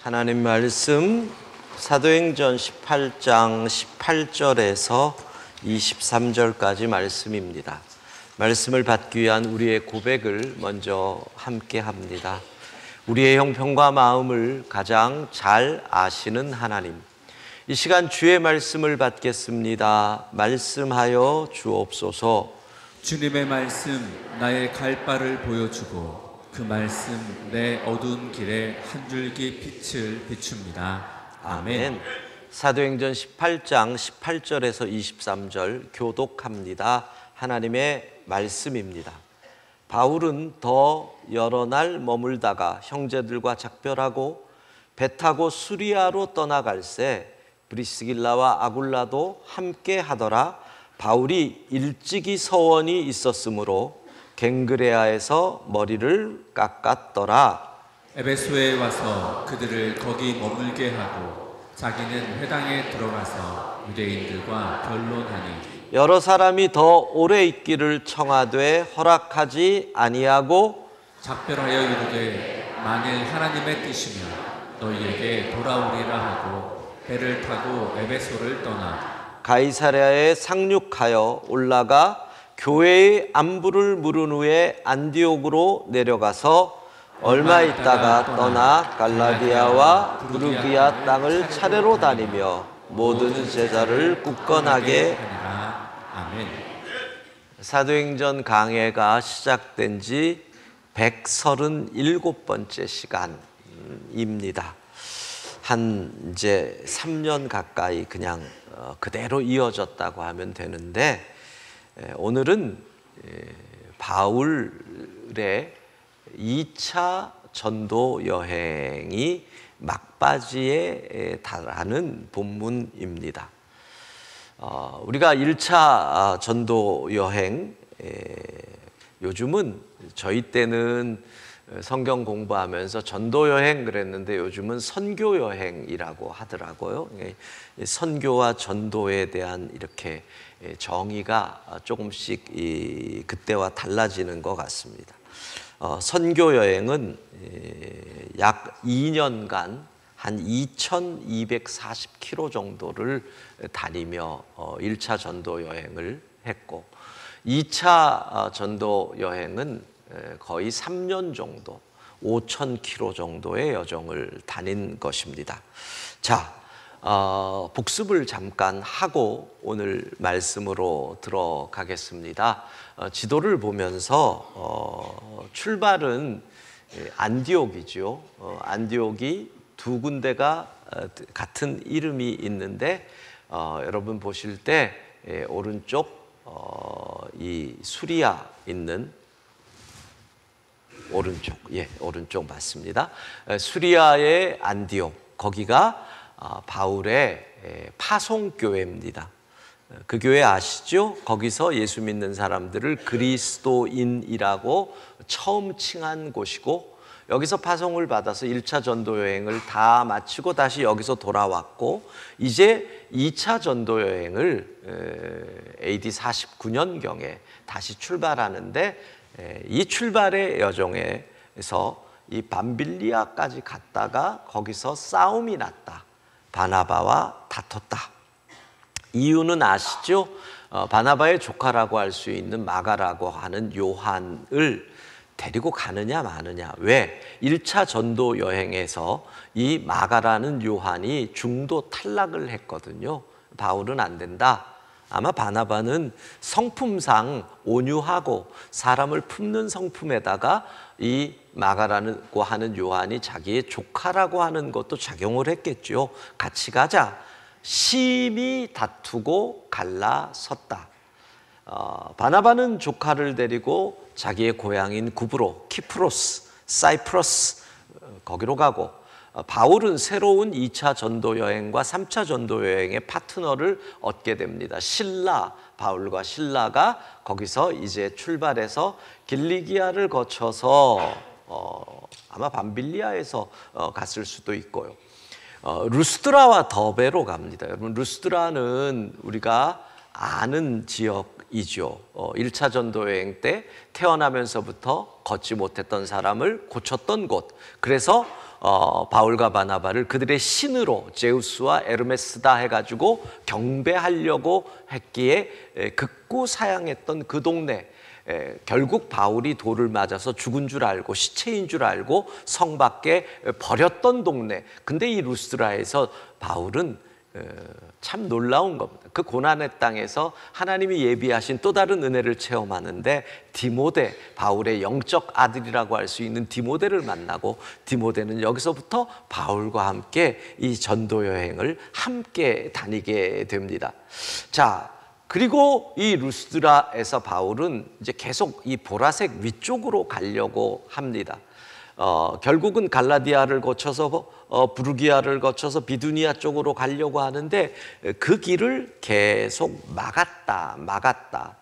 하나님 말씀 사도행전 18장 18절에서 23절까지 말씀입니다. 말씀을 받기 위한 우리의 고백을 먼저 함께 합니다. 우리의 형편과 마음을 가장 잘 아시는 하나님, 이 시간 주의 말씀을 받겠습니다. 말씀하여 주옵소서. 주님의 말씀 나의 갈 바를 보여주고 그 말씀 내 어두운 길에 한 줄기 빛을 비춥니다. 아멘. 사도행전 18장 18절에서 23절 교독합니다. 하나님의 말씀입니다. 바울은 더 여러 날 머물다가 형제들과 작별하고 배 타고 수리아로 떠나갈새 브리스길라와 아굴라도 함께 하더라. 바울이 일찍이 서원이 있었으므로 갱그레아에서 머리를 깎았더라. 에베소에 와서 그들을 거기 머물게 하고 자기는 회당에 들어가서 유대인들과 변론하니 여러 사람이 더 오래 있기를 청하되 허락하지 아니하고 작별하여 이르되 만일 하나님의 뜻이면 너희에게 돌아오리라 하고 배를 타고 에베소를 떠나 가이사랴에 상륙하여 올라가 교회의 안부를 물은 후에 안디옥으로 내려가서 얼마 있다가 떠나 갈라디아와 부르기아 땅을 차례로 다니며 모든 제자를 굳건하게 하니라. 아멘. 사도행전 강해가 시작된 지 137번째 시간입니다. 한 이제 3년 가까이 그냥 그대로 이어졌다고 하면 되는데, 오늘은 바울의 2차 전도 여행이 막바지에 달하는 본문입니다. 우리가 1차 전도 여행, 요즘은 저희 때는 성경 공부하면서 전도 여행 그랬는데 요즘은 선교 여행이라고 하더라고요. 선교와 전도에 대한 이렇게 정의가 조금씩 그때와 달라지는 것 같습니다. 선교 여행은 약 2년간 한 2,240km 정도를 다니며 1차 전도 여행을 했고, 2차 전도 여행은 거의 3년 정도 5,000km 정도의 여정을 다닌 것입니다. 자, 복습을 잠깐 하고 오늘 말씀으로 들어가겠습니다. 지도를 보면서 출발은 안디옥이죠. 안디옥이 두 군데가 같은 이름이 있는데, 여러분 보실 때 오른쪽 이 수리아 있는 오른쪽 맞습니다. 수리아의 안디옥, 거기가 바울의 파송교회입니다. 그 교회 아시죠? 거기서 예수 믿는 사람들을 그리스도인이라고 처음 칭한 곳이고, 여기서 파송을 받아서 1차 전도 여행을 다 마치고 다시 여기서 돌아왔고, 이제 2차 전도 여행을 AD 49년경에 다시 출발하는데, 이 출발의 여정에서 이 밤빌리아까지 갔다가 거기서 싸움이 났다. 바나바와 다퉜다. 이유는 아시죠? 바나바의 조카라고 할 수 있는 마가라고 하는 요한을 데리고 가느냐 마느냐. 왜? 1차 전도 여행에서 이 마가라는 요한이 중도 탈락을 했거든요. 바울은 안 된다. 아마 바나바는 성품상 온유하고 사람을 품는 성품에다가 이 마가라고 하는 요한이 자기의 조카라고 하는 것도 작용을 했겠죠. 같이 가자. 심히 다투고 갈라섰다. 바나바는 조카를 데리고 자기의 고향인 구브로, 키프로스, 사이프러스 거기로 가고, 바울은 새로운 2차 전도 여행과 3차 전도 여행의 파트너를 얻게 됩니다. 실라, 바울과 실라가 거기서 이제 출발해서 길리기아를 거쳐서 아마 밤빌리아에서 갔을 수도 있고요. 루스드라와 더베로 갑니다. 여러분, 루스드라는 우리가 아는 지역 기적이죠. 1차 전도 여행 때 태어나면서부터 걷지 못했던 사람을 고쳤던 곳. 그래서 바울과 바나바를 그들의 신으로 제우스와 에르메스다 해가지고 경배하려고 했기에 극구 사양했던 그 동네. 결국 바울이 돌을 맞아서 죽은 줄 알고 시체인 줄 알고 성 밖에 버렸던 동네. 근데 이 루스드라에서 바울은 참 놀라운 겁니다. 그 고난의 땅에서 하나님이 예비하신 또 다른 은혜를 체험하는데 디모데, 바울의 영적 아들이라고 할 수 있는 디모데를 만나고, 디모데는 여기서부터 바울과 함께 이 전도 여행을 함께 다니게 됩니다. 자, 그리고 이 루스드라에서 바울은 이제 계속 이 보라색 위쪽으로 가려고 합니다. 결국은 갈라디아를 거쳐서 부르기아를 거쳐서 비두니아 쪽으로 가려고 하는데 그 길을 계속 막았다.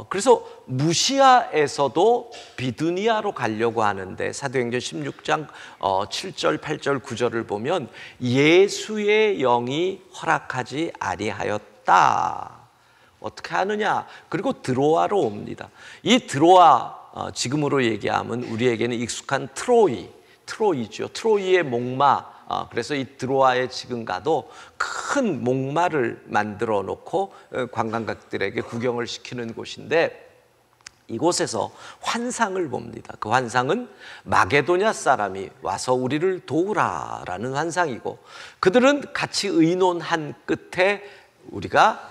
그래서 무시아에서도 비두니아로 가려고 하는데 사도행전 16장 7절, 8절, 9절을 보면 예수의 영이 허락하지 아니하였다. 어떻게 하느냐? 그리고 드로아로 옵니다. 이 드로아, 지금으로 얘기하면 우리에게는 익숙한 트로이죠. 트로이의 목마. 그래서 이 드로아에 지금 가도 큰 목마를 만들어 놓고 관광객들에게 구경을 시키는 곳인데, 이곳에서 환상을 봅니다. 그 환상은 마게도냐 사람이 와서 우리를 도우라라는 환상이고, 그들은 같이 의논한 끝에 우리가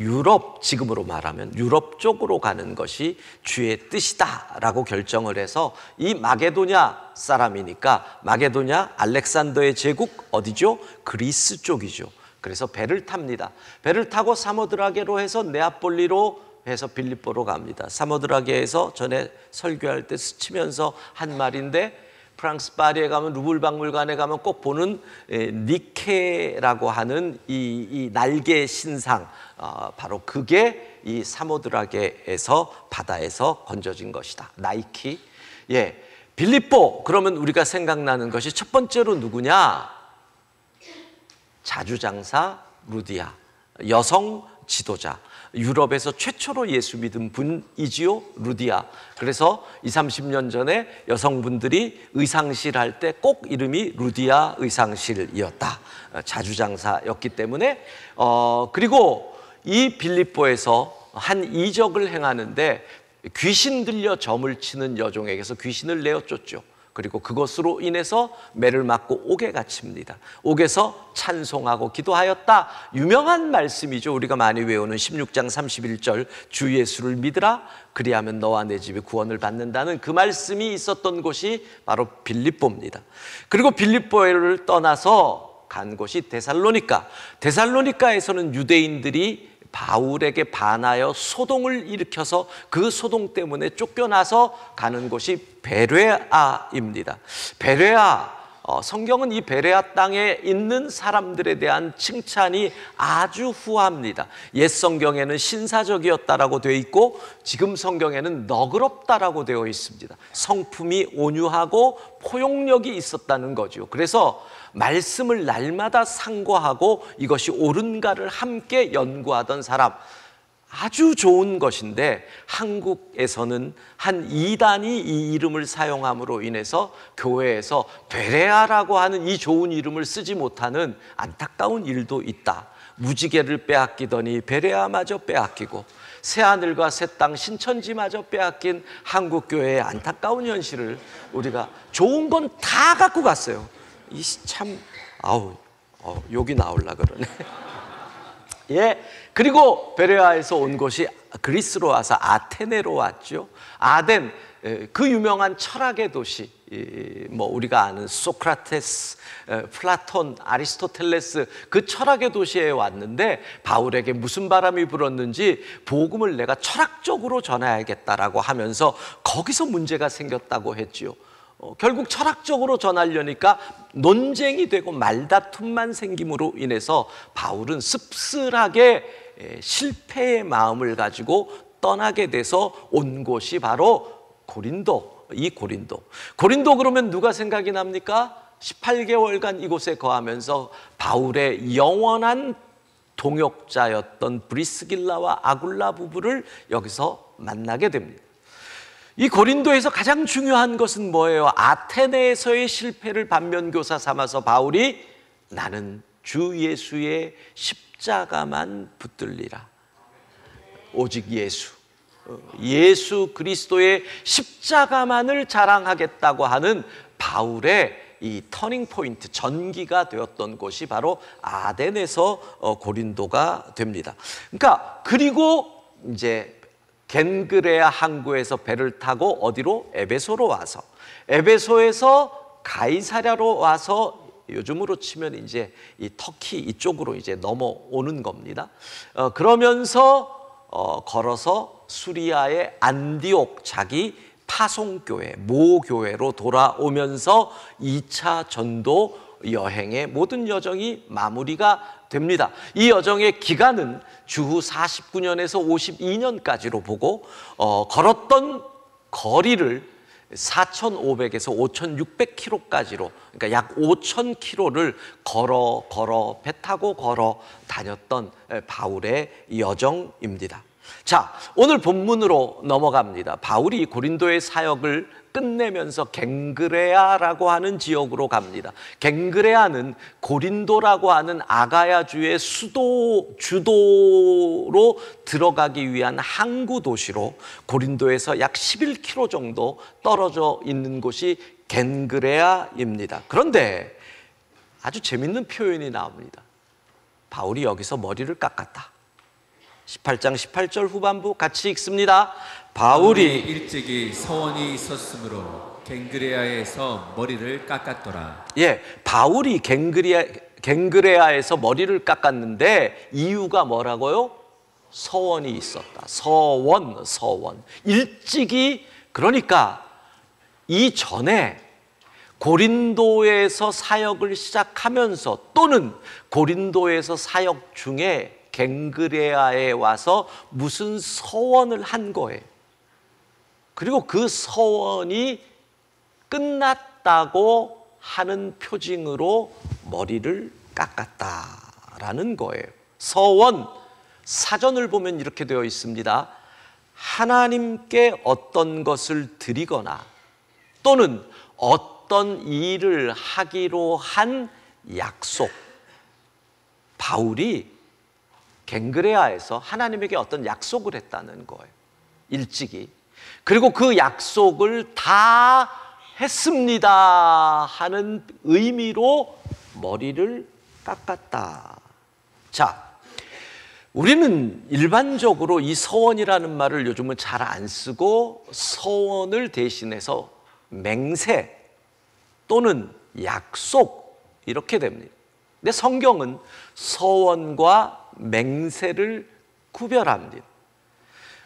유럽, 지금으로 말하면 유럽 쪽으로 가는 것이 주의 뜻이다라고 결정을 해서, 이 마게도냐 사람이니까 마게도냐, 알렉산더의 제국 어디죠? 그리스 쪽이죠. 그래서 배를 탑니다. 배를 타고 사모드라게로 해서 네아폴리로 해서 빌립보로 갑니다. 사모드라게에서 전에 설교할 때 스치면서 한 말인데, 프랑스 파리에 가면 루블 박물관에 가면 꼭 보는 니케라고 하는 이 날개 신상, 바로 그게 이 사모드라게에서 바다에서 건져진 것이다. 나이키. 빌립보, 그러면 우리가 생각나는 것이 첫 번째로 누구냐? 자주장사 루디아, 여성 지도자. 유럽에서 최초로 예수 믿은 분이지요, 루디아. 그래서 20, 30년 전에 여성분들이 의상실 할 때 꼭 이름이 루디아 의상실이었다. 자주장사였기 때문에. 그리고 이 빌립보에서 한 이적을 행하는데 귀신 들려 점을 치는 여종에게서 귀신을 내어쫓죠. 그리고 그것으로 인해서 매를 맞고 옥에 갇힙니다. 옥에서 찬송하고 기도하였다. 유명한 말씀이죠. 우리가 많이 외우는 16장 31절, 주 예수를 믿으라 그리하면 너와 내 집이 구원을 받는다는 그 말씀이 있었던 곳이 바로 빌립보입니다. 그리고 빌립보를 떠나서 간 곳이 데살로니가. 데살로니가에서는 유대인들이 바울에게 반하여 소동을 일으켜서 그 소동 때문에 쫓겨나서 가는 곳이 베레아입니다. 베레아, 성경은 이 베레아 땅에 있는 사람들에 대한 칭찬이 아주 후합니다. 옛 성경에는 신사적이었다라고 되어 있고, 지금 성경에는 너그럽다라고 되어 있습니다. 성품이 온유하고 포용력이 있었다는 거죠. 그래서 말씀을 날마다 상고하고 이것이 옳은가를 함께 연구하던 사람, 아주 좋은 것인데, 한국에서는 한 이단이 이 이름을 사용함으로 인해서 교회에서 베레아라고 하는 이 좋은 이름을 쓰지 못하는 안타까운 일도 있다. 무지개를 빼앗기더니 베레아마저 빼앗기고, 새하늘과 새 땅 신천지마저 빼앗긴 한국교회의 안타까운 현실을 우리가, 좋은 건 다 갖고 갔어요. 이 참, 욕이 나올라 그러네. 그리고 베레아에서 온 곳이 그리스로 와서 아테네로 왔죠. 아덴, 그 유명한 철학의 도시, 우리가 아는 소크라테스, 플라톤, 아리스토텔레스, 그 철학의 도시에 왔는데 바울에게 무슨 바람이 불었는지 복음을 내가 철학적으로 전해야겠다라고 하면서 거기서 문제가 생겼다고 했지요. 결국 철학적으로 전하려니까 논쟁이 되고 말다툼만 생김으로 인해서 바울은 씁쓸하게 실패의 마음을 가지고 떠나게 돼서 온 곳이 바로 고린도. 이 고린도 그러면 누가 생각이 납니까? 18개월간 이곳에 거하면서 바울의 영원한 동역자였던 브리스길라와 아굴라 부부를 여기서 만나게 됩니다. 이 고린도에서 가장 중요한 것은 뭐예요? 아테네에서의 실패를 반면교사 삼아서 바울이 나는 주 예수의 십자가만 붙들리라. 오직 예수 그리스도의 십자가만을 자랑하겠다고 하는 바울의 이 터닝 포인트, 전기가 되었던 곳이 바로 아덴에서 고린도가 됩니다. 그러니까 그리고 이제 겐그레아 항구에서 배를 타고 어디로? 에베소로 와서, 에베소에서 가이사랴로 와서 요즘으로 치면 이제 이 터키 이쪽으로 이제 넘어오는 겁니다. 그러면서 걸어서 수리아의 안디옥, 자기 파송교회, 모교회로 돌아오면서 2차 전도 여행의 모든 여정이 마무리가 됩니다. 이 여정의 기간은 주후 49년에서 52년까지로 보고 걸었던 거리를 4,500에서 5,600km까지로, 그러니까 약 5,000km를 배 타고 걸어 다녔던 바울의 여정입니다. 자, 오늘 본문으로 넘어갑니다. 바울이 고린도의 사역을 끝내면서 갱그레아라고 하는 지역으로 갑니다. 갱그레아는 고린도라고 하는 아가야주의 주도로 들어가기 위한 항구 도시로 고린도에서 약 11km 정도 떨어져 있는 곳이 갱그레아입니다. 그런데 아주 재밌는 표현이 나옵니다. 바울이 여기서 머리를 깎았다. 18장 18절 후반부 같이 읽습니다. 바울이 일찍이 서원이 있었으므로 갱그레아에서 머리를 깎았더라. 바울이 갱그레아에서 머리를 깎았는데 이유가 뭐라고요? 서원이 있었다. 서원. 일찍이, 그러니까 이전에 고린도에서 사역을 시작하면서 또는 고린도에서 사역 중에 갱그레아에 와서 무슨 서원을 한 거예요. 그리고 그 서원이 끝났다고 하는 표징으로 머리를 깎았다라는 거예요. 서원, 사전을 보면 이렇게 되어 있습니다. 하나님께 어떤 것을 드리거나 또는 어떤 일을 하기로 한 약속. 바울이 갱그레아에서 하나님에게 어떤 약속을 했다는 거예요. 일찍이. 그리고 그 약속을 다 했습니다 하는 의미로 머리를 깎았다. 자, 우리는 일반적으로 이 서원이라는 말을 요즘은 잘 안 쓰고 서원을 대신해서 맹세 또는 약속 이렇게 됩니다. 근데 성경은 서원과 맹세를 구별합니다.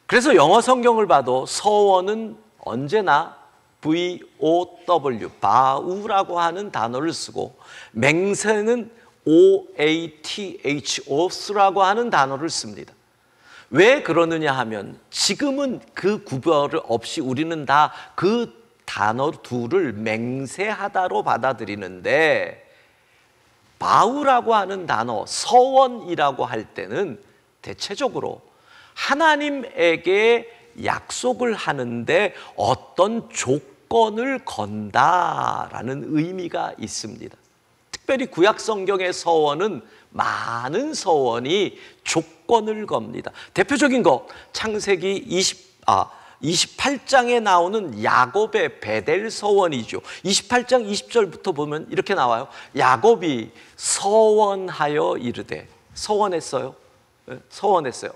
그래서 영어 성경을 봐도 서원은 언제나 VOW, 바우라고 하는 단어를 쓰고 맹세는 OATHO라고 하는 단어를 씁니다. 왜 그러느냐 하면 지금은 그 구별 없이 우리는 다 그 단어 둘을 맹세하다로 받아들이는데 바우라고 하는 단어, 서원이라고 할 때는 대체적으로 하나님에게 약속을 하는데 어떤 조건을 건다라는 의미가 있습니다. 특별히 구약 성경의 서원은 많은 서원이 조건을 겁니다. 대표적인 거 창세기 28장에 나오는 야곱의 베델 서원이죠. 28장 20절부터 보면 이렇게 나와요. 야곱이 서원하여 이르되, 서원했어요. 서원했어요.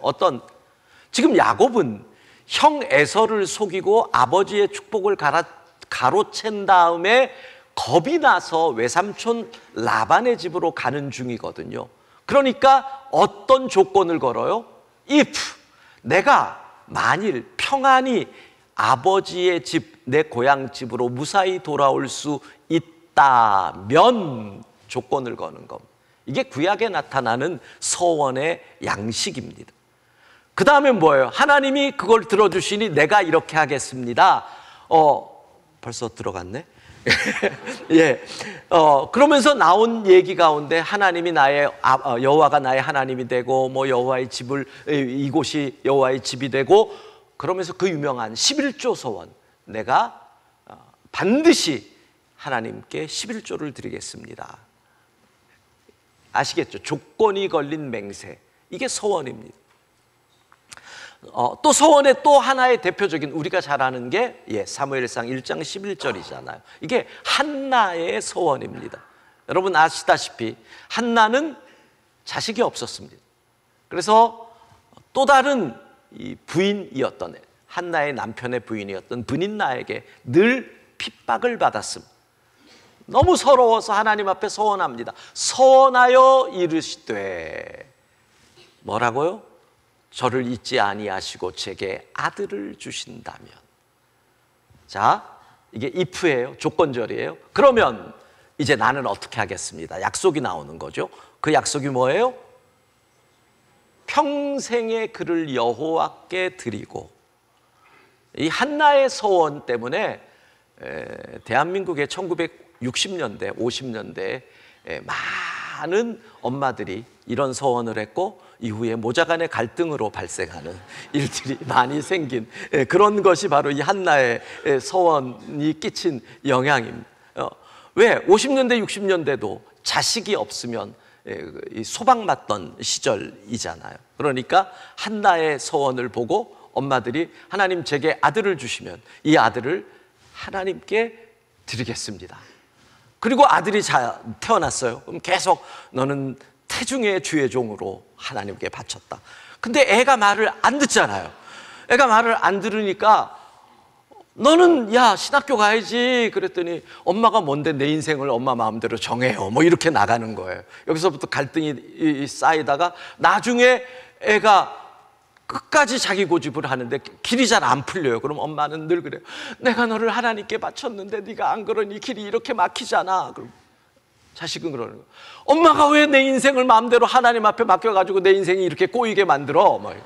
지금 야곱은 형 에서를 속이고 아버지의 축복을 가로챈 다음에 겁이 나서 외삼촌 라반의 집으로 가는 중이거든요. 그러니까 어떤 조건을 걸어요? If 내가 만일 평안히 아버지의 집, 내 고향 집으로 무사히 돌아올 수 있다면 조건을 거는 겁니다. 이게 구약에 나타나는 서원의 양식입니다. 그 다음에 뭐예요? 하나님이 그걸 들어주시니 내가 이렇게 하겠습니다. 벌써 들어갔네. 예. 그러면서 나온 얘기 가운데 하나님이 여호와가 나의 하나님이 되고 뭐 여호와의 집을 이곳이 여호와의 집이 되고 그러면서 그 유명한 11조 소원 내가 반드시 하나님께 11조를 드리겠습니다. 아시겠죠? 조건이 걸린 맹세. 이게 소원입니다. 또 소원의 또 하나의 대표적인 우리가 잘 아는 게 사무엘상 1장 11절이잖아요. 이게 한나의 소원입니다. 여러분 아시다시피 한나는 자식이 없었습니다. 그래서 또 다른 이 부인이었던 한나의 남편의 부인이었던 브닌나에게 늘 핍박을 받았습니다. 너무 서러워서 하나님 앞에 서원합니다. 서원하여 이르시되 뭐라고요? 저를 잊지 아니하시고 제게 아들을 주신다면. 자, 이게 if예요. 조건절이에요. 그러면 이제 나는 어떻게 하겠습니다. 약속이 나오는 거죠. 그 약속이 뭐예요? 평생의 그를 여호와께 드리고. 이 한나의 소원 때문에 대한민국의 1960년대, 50년대에 많은 엄마들이 이런 소원을 했고 이후에 모자 간의 갈등으로 발생하는 일들이 많이 생긴 그런 것이 바로 이 한나의 소원이 끼친 영향입니다. 왜? 50년대, 60년대도 자식이 없으면 소박맞던 시절이잖아요. 그러니까 한나의 소원을 보고 엄마들이 하나님 제게 아들을 주시면 이 아들을 하나님께 드리겠습니다. 그리고 아들이 태어났어요. 그럼 계속 너는 태중의 주의 종으로 하나님께 바쳤다. 근데 애가 말을 안 듣잖아요. 애가 말을 안 들으니까 너는 야 신학교 가야지 그랬더니 엄마가 뭔데 내 인생을 엄마 마음대로 정해요 뭐 이렇게 나가는 거예요. 여기서부터 갈등이 쌓이다가 나중에 애가 끝까지 자기 고집을 하는데 길이 잘 안 풀려요. 그럼 엄마는 늘 그래요. 내가 너를 하나님께 바쳤는데 네가 안 그러니 길이 이렇게 막히잖아. 그럼 자식은 그러는 거예요. 엄마가 왜 내 인생을 마음대로 하나님 앞에 맡겨가지고 내 인생이 이렇게 꼬이게 만들어? 뭐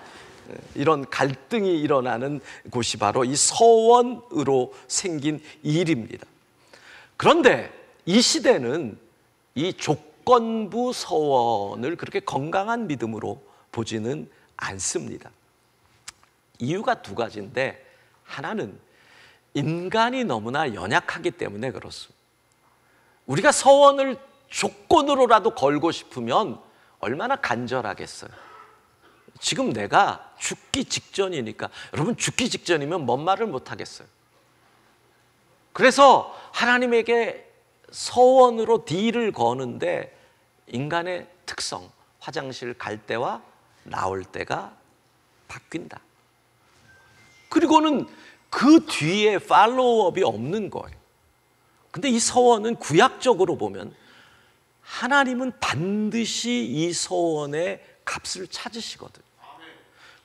이런 갈등이 일어나는 곳이 바로 이 서원으로 생긴 일입니다. 그런데 이 시대는 이 조건부 서원을 그렇게 건강한 믿음으로 보지는 않습니다. 이유가 두 가지인데 하나는 인간이 너무나 연약하기 때문에 그렇습니다. 우리가 서원을 조건으로라도 걸고 싶으면 얼마나 간절하겠어요. 지금 내가 죽기 직전이니까 여러분 죽기 직전이면 뭔 말을 못 하겠어요. 그래서 하나님에게 서원으로 딜을 거는데 인간의 특성, 화장실 갈 때와 나올 때가 바뀐다. 그리고는 그 뒤에 팔로우업이 없는 거예요. 근데 이 서원은 구약적으로 보면 하나님은 반드시 이 서원의 값을 찾으시거든요.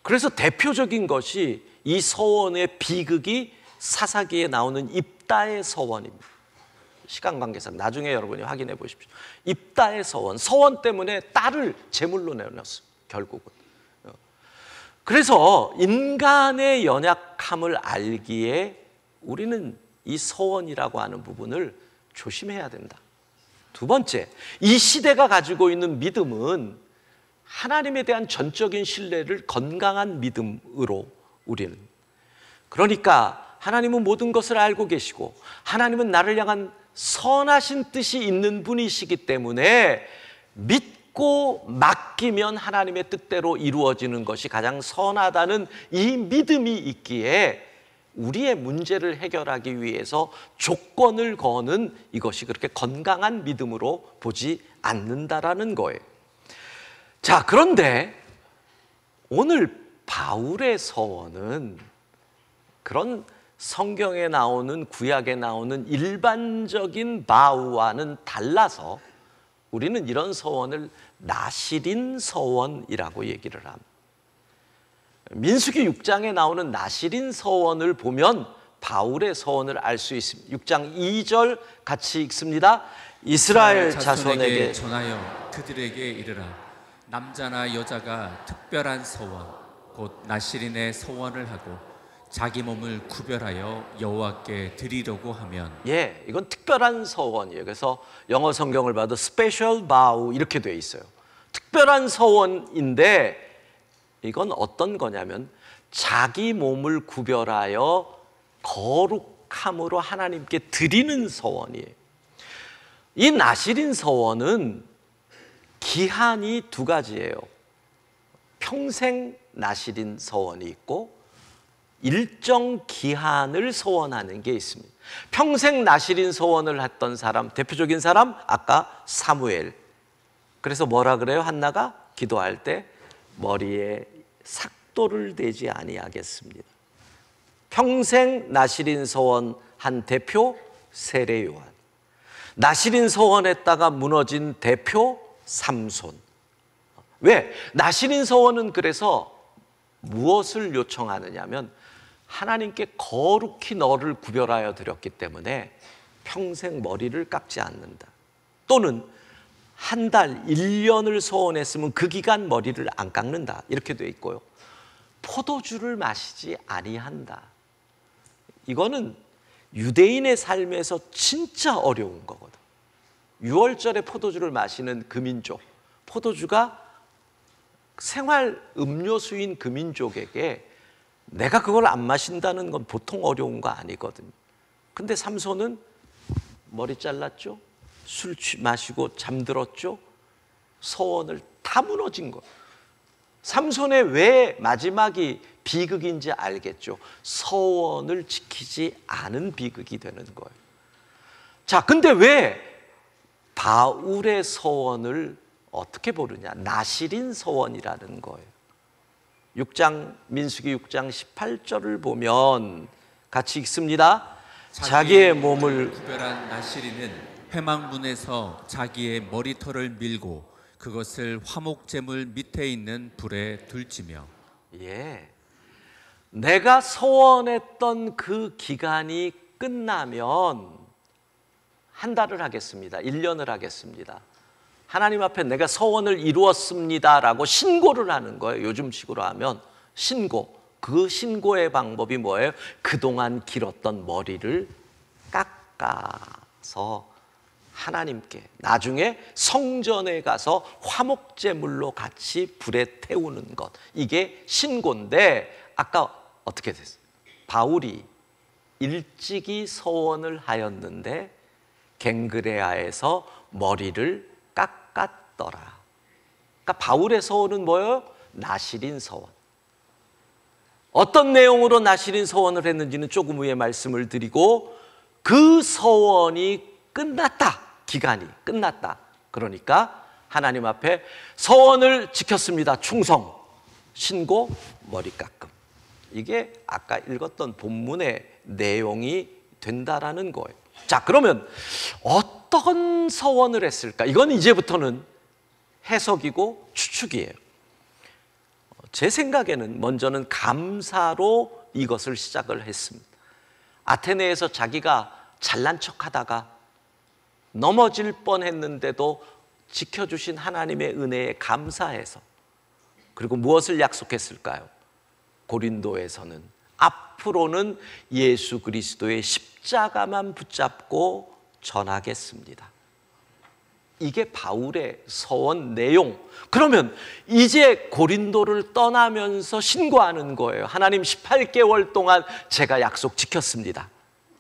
그래서 대표적인 것이 이 서원의 비극이 사사기에 나오는 입다의 서원입니다. 시간 관계상 나중에 여러분이 확인해 보십시오. 입다의 서원, 서원 때문에 딸을 제물로 내어놨어요. 결국은. 그래서 인간의 연약함을 알기에 우리는 이 서원이라고 하는 부분을 조심해야 된다. 두 번째, 이 시대가 가지고 있는 믿음은 하나님에 대한 전적인 신뢰를 건강한 믿음으로 우리는, 그러니까 하나님은 모든 것을 알고 계시고 하나님은 나를 향한 선하신 뜻이 있는 분이시기 때문에 믿고 맡기면 하나님의 뜻대로 이루어지는 것이 가장 선하다는 이 믿음이 있기에 우리의 문제를 해결하기 위해서 조건을 거는 이것이 그렇게 건강한 믿음으로 보지 않는다라는 거예요. 자, 그런데 오늘 바울의 서원은 그런 성경에 나오는, 구약에 나오는 일반적인 바우와는 달라서 우리는 이런 서원을 나시린 서원이라고 얘기를 합니다. 민수기 6장에 나오는 나시린 서원을 보면 바울의 서원을 알 수 있습니다. 6장 2절 같이 읽습니다. 이스라엘 자손에게 전하여 그들에게 이르라. 남자나 여자가 특별한 서원 곧 나시린의 서원을 하고 자기 몸을 구별하여 여호와께 드리려고 하면 예, 이건 특별한 서원이에요. 그래서 영어 성경을 봐도 special vow 이렇게 돼 있어요. 특별한 서원인데 이건 어떤 거냐면 자기 몸을 구별하여 거룩함으로 하나님께 드리는 서원이에요. 이 나실인 서원은 기한이 두 가지예요. 평생 나실인 서원이 있고 일정 기한을 서원하는 게 있습니다. 평생 나실인 서원을 했던 사람, 대표적인 사람 아까 사무엘. 그래서 뭐라 그래요? 한나가 기도할 때 머리에 삭도를 대지 아니하겠습니다. 평생 나실인 서원한 대표 세례 요한. 나실인 서원했다가 무너진 대표 삼손. 왜? 나실인 서원은 그래서 무엇을 요청하느냐면 하나님께 거룩히 너를 구별하여 드렸기 때문에 평생 머리를 깎지 않는다. 또는 한 달, 1년을 서원했으면 그 기간 머리를 안 깎는다. 이렇게 돼 있고요. 포도주를 마시지 아니한다. 이거는 유대인의 삶에서 진짜 어려운 거거든. 6월절에 포도주를 마시는 그 민족, 포도주가 생활 음료수인 그 민족에게 내가 그걸 안 마신다는 건 보통 어려운 거 아니거든요. 근데 삼손은 머리 잘랐죠? 술 마시고 잠들었죠? 서원을 다 무너진 거예요. 삼손의 왜 마지막이 비극인지 알겠죠? 서원을 지키지 않은 비극이 되는 거예요. 자, 근데 왜 바울의 서원을 어떻게 부르냐? 나실인 서원이라는 거예요. 민수기 6장 18절을 보면 같이 읽습니다. 자기의 몸을 구별한 나실인은 회막문에서 자기의 머리털을 밀고 그것을 화목제물 밑에 있는 불에 들지며. 예, 내가 서원했던 그 기간이 끝나면 한 달을 하겠습니다. 1년을 하겠습니다. 하나님 앞에 내가 서원을 이루었습니다라고 신고를 하는 거예요. 요즘식으로 하면 신고. 그 신고의 방법이 뭐예요? 그동안 길었던 머리를 깎아서 하나님께 나중에 성전에 가서 화목제물로 같이 불에 태우는 것. 이게 신고인데 아까 어떻게 됐어요? 바울이 일찍이 서원을 하였는데 갱그레아에서 머리를 깎았더라. 그러니까 바울의 서원은 뭐예요? 나실인 서원. 어떤 내용으로 나실인 서원을 했는지는 조금 후에 말씀을 드리고 그 서원이 끝났다. 기간이 끝났다. 그러니까 하나님 앞에 서원을 지켰습니다. 충성, 신고, 머리 깎음. 이게 아까 읽었던 본문의 내용이 된다라는 거예요. 자, 그러면 어떤 서원을 했을까? 이건 이제부터는 해석이고 추측이에요. 제 생각에는 먼저는 감사로 이것을 시작을 했습니다. 아테네에서 자기가 잘난 척하다가 넘어질 뻔했는데도 지켜주신 하나님의 은혜에 감사해서, 그리고 무엇을 약속했을까요? 고린도에서는 앞으로는 예수 그리스도의 십자가만 붙잡고 전하겠습니다. 이게 바울의 서원 내용. 그러면 이제 고린도를 떠나면서 신고하는 거예요. 하나님 18개월 동안 제가 약속 지켰습니다.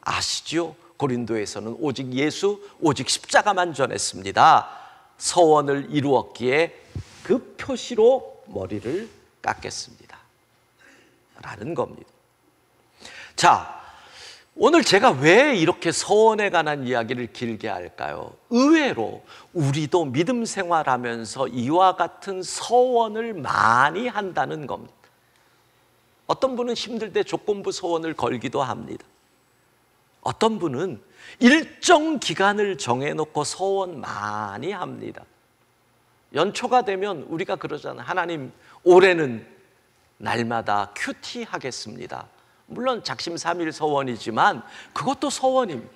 아시죠? 고린도에서는 오직 예수, 오직 십자가만 전했습니다. 서원을 이루었기에 그 표시로 머리를 깎겠습니다. 라는 겁니다. 자, 오늘 제가 왜 이렇게 서원에 관한 이야기를 길게 할까요? 의외로 우리도 믿음 생활하면서 이와 같은 서원을 많이 한다는 겁니다. 어떤 분은 힘들 때 조건부 서원을 걸기도 합니다. 어떤 분은 일정 기간을 정해놓고 서원 많이 합니다. 연초가 되면 우리가 그러잖아요. 하나님, 올해는 날마다 큐티 하겠습니다. 물론 작심삼일 서원이지만 그것도 서원입니다.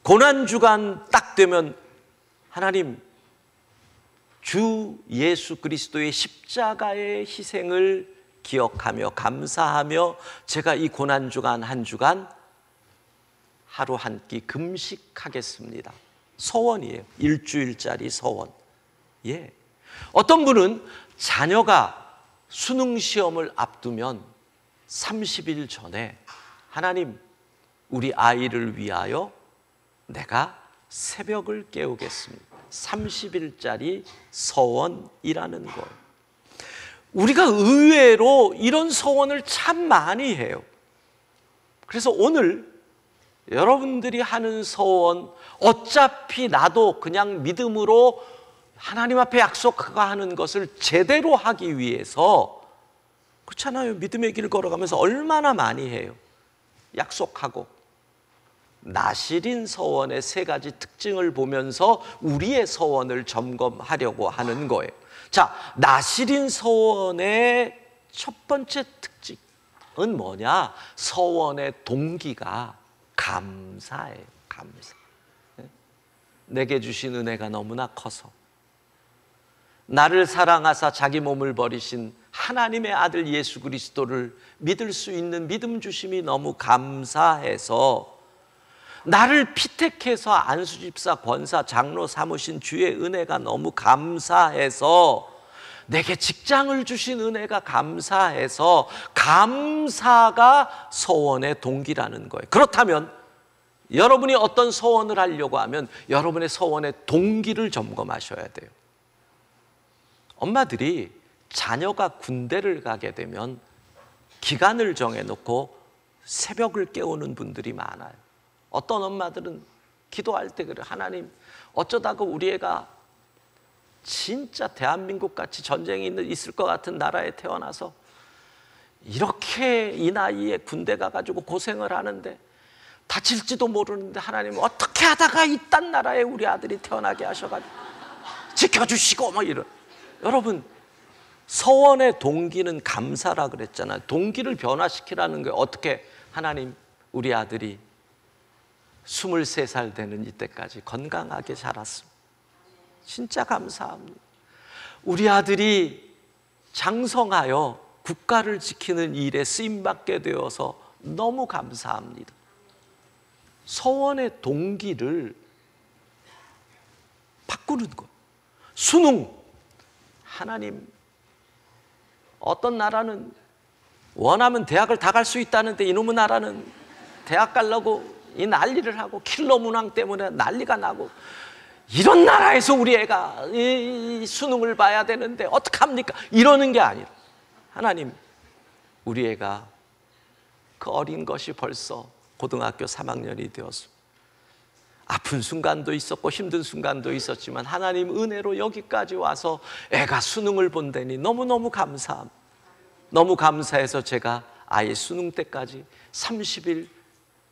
고난주간 딱 되면 하나님, 주 예수 그리스도의 십자가의 희생을 기억하며 감사하며 제가 이 고난주간 한 주간 하루 한 끼 금식하겠습니다. 서원이에요. 일주일짜리 서원. 예. 어떤 분은 자녀가 수능 시험을 앞두면 30일 전에 하나님, 우리 아이를 위하여 내가 새벽을 깨우겠습니다. 30일짜리 서원이라는 거예요. 우리가 의외로 이런 서원을 참 많이 해요. 그래서 오늘 여러분들이 하는 서원, 어차피 나도 그냥 믿음으로 하나님 앞에 약속하는 것을 제대로 하기 위해서, 그렇잖아요. 믿음의 길 걸어가면서 얼마나 많이 해요. 약속하고. 나실인 서원의 세 가지 특징을 보면서 우리의 서원을 점검하려고 하는 거예요. 자, 나실인 서원의 첫 번째 특징은 뭐냐? 서원의 동기가 감사예요. 감사. 내게 주신 은혜가 너무나 커서, 나를 사랑하사 자기 몸을 버리신 하나님의 아들 예수 그리스도를 믿을 수 있는 믿음 주심이 너무 감사해서, 나를 피택해서 안수집사, 권사, 장로 삼으신 주의 은혜가 너무 감사해서, 내게 직장을 주신 은혜가 감사해서, 감사가 서원의 동기라는 거예요. 그렇다면 여러분이 어떤 서원을 하려고 하면 여러분의 서원의 동기를 점검하셔야 돼요. 엄마들이 자녀가 군대를 가게 되면 기간을 정해놓고 새벽을 깨우는 분들이 많아요. 어떤 엄마들은 기도할 때 그래, 하나님, 어쩌다가 우리 애가 진짜 대한민국 같이 전쟁이 있을 것 같은 나라에 태어나서 이렇게 이 나이에 군대 가가지고 고생을 하는데 다칠지도 모르는데 하나님 어떻게 하다가 이딴 나라에 우리 아들이 태어나게 하셔가지고 지켜주시고 뭐 이런. 여러분, 서원의 동기는 감사라 그랬잖아요. 동기를 변화시키라는 게 어떻게, 하나님, 우리 아들이 23살 되는 이때까지 건강하게 자랐습니다. 진짜 감사합니다. 우리 아들이 장성하여 국가를 지키는 일에 쓰임받게 되어서 너무 감사합니다. 서원의 동기를 바꾸는 거예요. 수능, 하나님, 어떤 나라는 원하면 대학을 다 갈 수 있다는데 이놈의 나라는 대학 가려고 이 난리를 하고 킬러 문항 때문에 난리가 나고, 이런 나라에서 우리 애가 이 수능을 봐야 되는데 어떡합니까? 이러는 게 아니라, 하나님, 우리 애가 그 어린 것이 벌써 고등학교 3학년이 되었습니다. 아픈 순간도 있었고 힘든 순간도 있었지만 하나님 은혜로 여기까지 와서 애가 수능을 본다니 너무너무 감사합니다. 너무 감사해서 제가 아이 수능 때까지 30일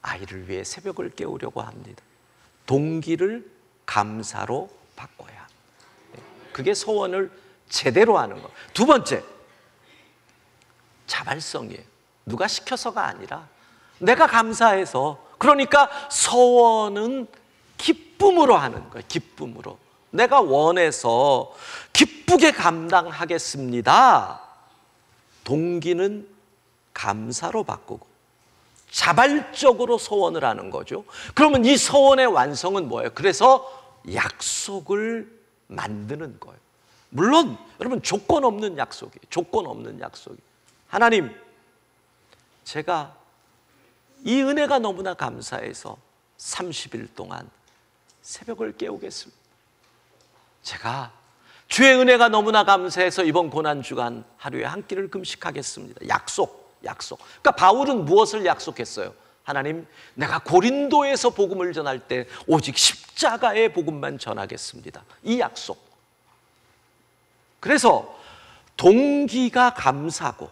아이를 위해 새벽을 깨우려고 합니다. 동기를 감사로 바꿔야 합니다. 그게 소원을 제대로 하는 거예요. 두 번째, 자발성이에요. 누가 시켜서가 아니라 내가 감사해서, 그러니까 서원은 기쁨으로 하는 거예요. 기쁨으로. 내가 원해서 기쁘게 감당하겠습니다. 동기는 감사로 바꾸고 자발적으로 소원을 하는 거죠. 그러면 이 소원의 완성은 뭐예요? 그래서 약속을 만드는 거예요. 물론 여러분, 조건 없는 약속이에요. 조건 없는 약속이. 하나님, 제가 이 은혜가 너무나 감사해서 30일 동안 새벽을 깨우겠습니다. 제가 주의 은혜가 너무나 감사해서 이번 고난주간 하루에 한 끼를 금식하겠습니다. 약속. 그러니까 바울은 무엇을 약속했어요? 하나님, 내가 고린도에서 복음을 전할 때 오직 십자가의 복음만 전하겠습니다. 이 약속. 그래서 동기가 감사고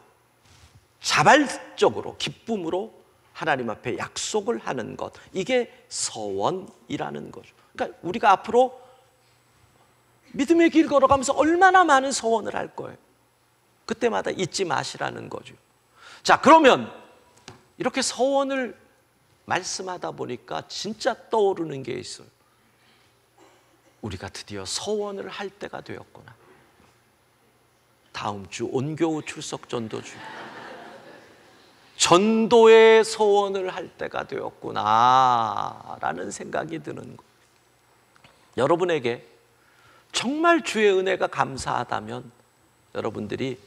자발적으로 기쁨으로 하나님 앞에 약속을 하는 것, 이게 서원이라는 거죠. 그러니까 우리가 앞으로 믿음의 길 걸어가면서 얼마나 많은 서원을 할 거예요. 그때마다 잊지 마시라는 거죠. 자, 그러면 이렇게 서원을 말씀하다 보니까 진짜 떠오르는 게 있어요. 우리가 드디어 서원을 할 때가 되었구나. 다음 주 온교우 출석 전도주. 전도의 소원을 할 때가 되었구나라는 생각이 드는 거예요. 여러분에게 정말 주의 은혜가 감사하다면 여러분들이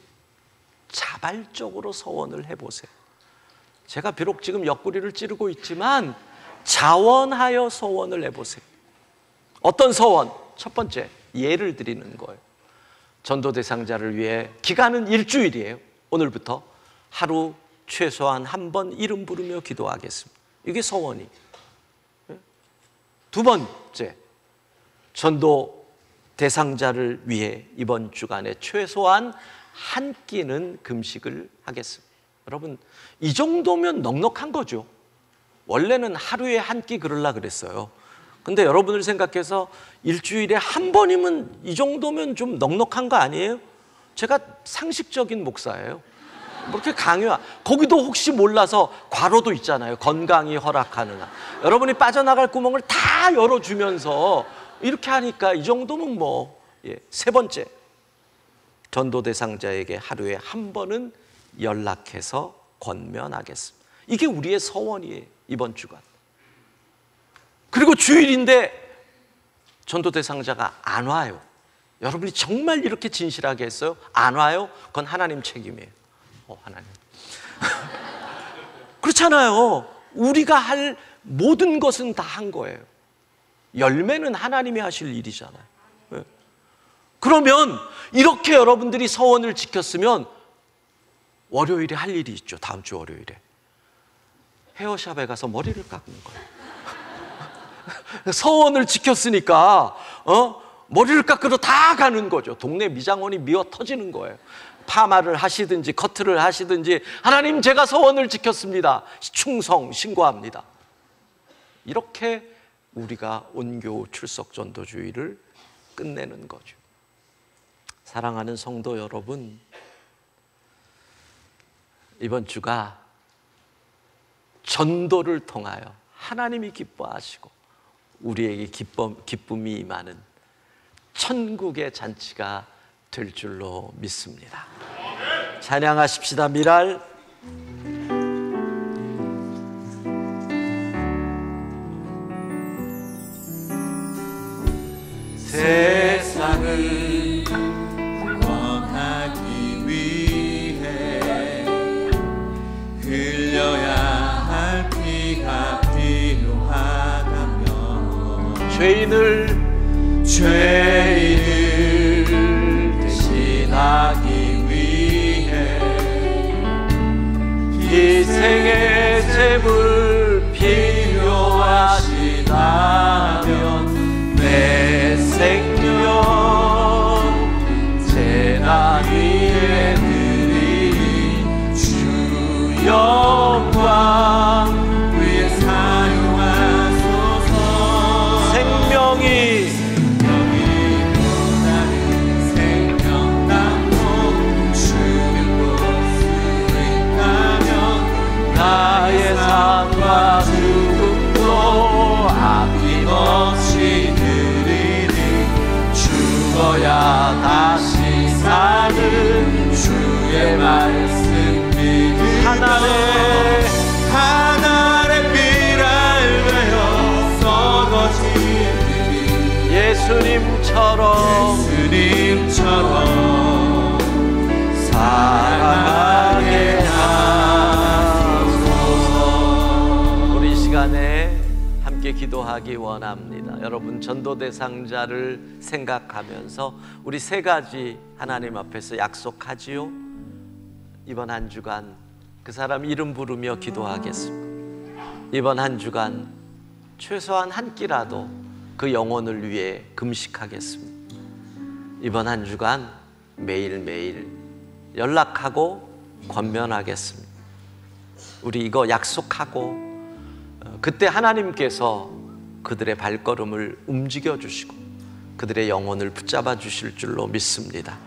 자발적으로 소원을 해보세요. 제가 비록 지금 옆구리를 찌르고 있지만 자원하여 소원을 해보세요. 어떤 소원? 첫 번째, 예를 드리는 거예요. 전도 대상자를 위해 기간은 일주일이에요. 오늘부터 하루 최소한 한 번 이름 부르며 기도하겠습니다. 이게 소원이. 두 번째, 전도 대상자를 위해 이번 주간에 최소한 한 끼는 금식을 하겠습니다. 여러분, 이 정도면 넉넉한 거죠. 원래는 하루에 한 끼 그러려고 그랬어요. 근데 여러분을 생각해서 일주일에 한 번이면 이 정도면 좀 넉넉한 거 아니에요? 제가 상식적인 목사예요. 그렇게 거기도 혹시 몰라서 괄호도 있잖아요. 건강이 허락하는 한. 여러분이 빠져나갈 구멍을 다 열어주면서 이렇게 하니까 이 정도면 뭐. 세 번째, 전도 대상자에게 하루에 한 번은 연락해서 권면하겠습니다. 이게 우리의 소원이에요, 이번 주간. 그리고 주일인데 전도 대상자가 안 와요. 여러분이 정말 이렇게 진실하게 했어요? 안 와요? 그건 하나님 책임이에요. 하나님. 그렇잖아요. 우리가 할 모든 것은 다 한 거예요. 열매는 하나님이 하실 일이잖아요. 그러면 이렇게 여러분들이 서원을 지켰으면 월요일에 할 일이 있죠. 다음 주 월요일에 헤어샵에 가서 머리를 깎는 거예요. 서원을 지켰으니까 머리를 깎으러 다 가는 거죠. 동네 미장원이 미어 터지는 거예요. 파마를 하시든지 커트를 하시든지, 하나님 제가 서원을 지켰습니다, 충성 신고합니다. 이렇게 우리가 온교우 출석 전도주의를 끝내는 거죠. 사랑하는 성도 여러분, 이번 주가 전도를 통하여 하나님이 기뻐하시고 우리에게 기쁨이 임하는 천국의 잔치가 될 줄로 믿습니다. 찬양하십시다. 미랄. 세상을 구원하기 위해 흘려야 할 피가 필요하다면 죄인을 대신하기 위해 희생의 제물 필요하시다면 내 생명 재단 위에 드리니 주 영광 위에 사용하소서. 생명이 보다는 생명 낳고 주를 볼 수 있다면 나의 삶과 죽음도 아낌없이 드리니 죽어야 다시 사는 주의 말씀 믿으며 하늘의 비랄 되어 썩어지니 예수님처럼 사랑하게 하소서. 우리 시간에 함께 기도하기 원합니다. 여러분, 전도 대상자를 생각하면서 우리 세 가지 하나님 앞에서 약속하지요. 이번 한 주간 그 사람 이름 부르며 기도하겠습니다. 이번 한 주간 최소한 한 끼라도 그 영혼을 위해 금식하겠습니다. 이번 한 주간 매일매일 연락하고 권면하겠습니다. 우리 이거 약속하고 그때 하나님께서 그들의 발걸음을 움직여 주시고 그들의 영혼을 붙잡아 주실 줄로 믿습니다.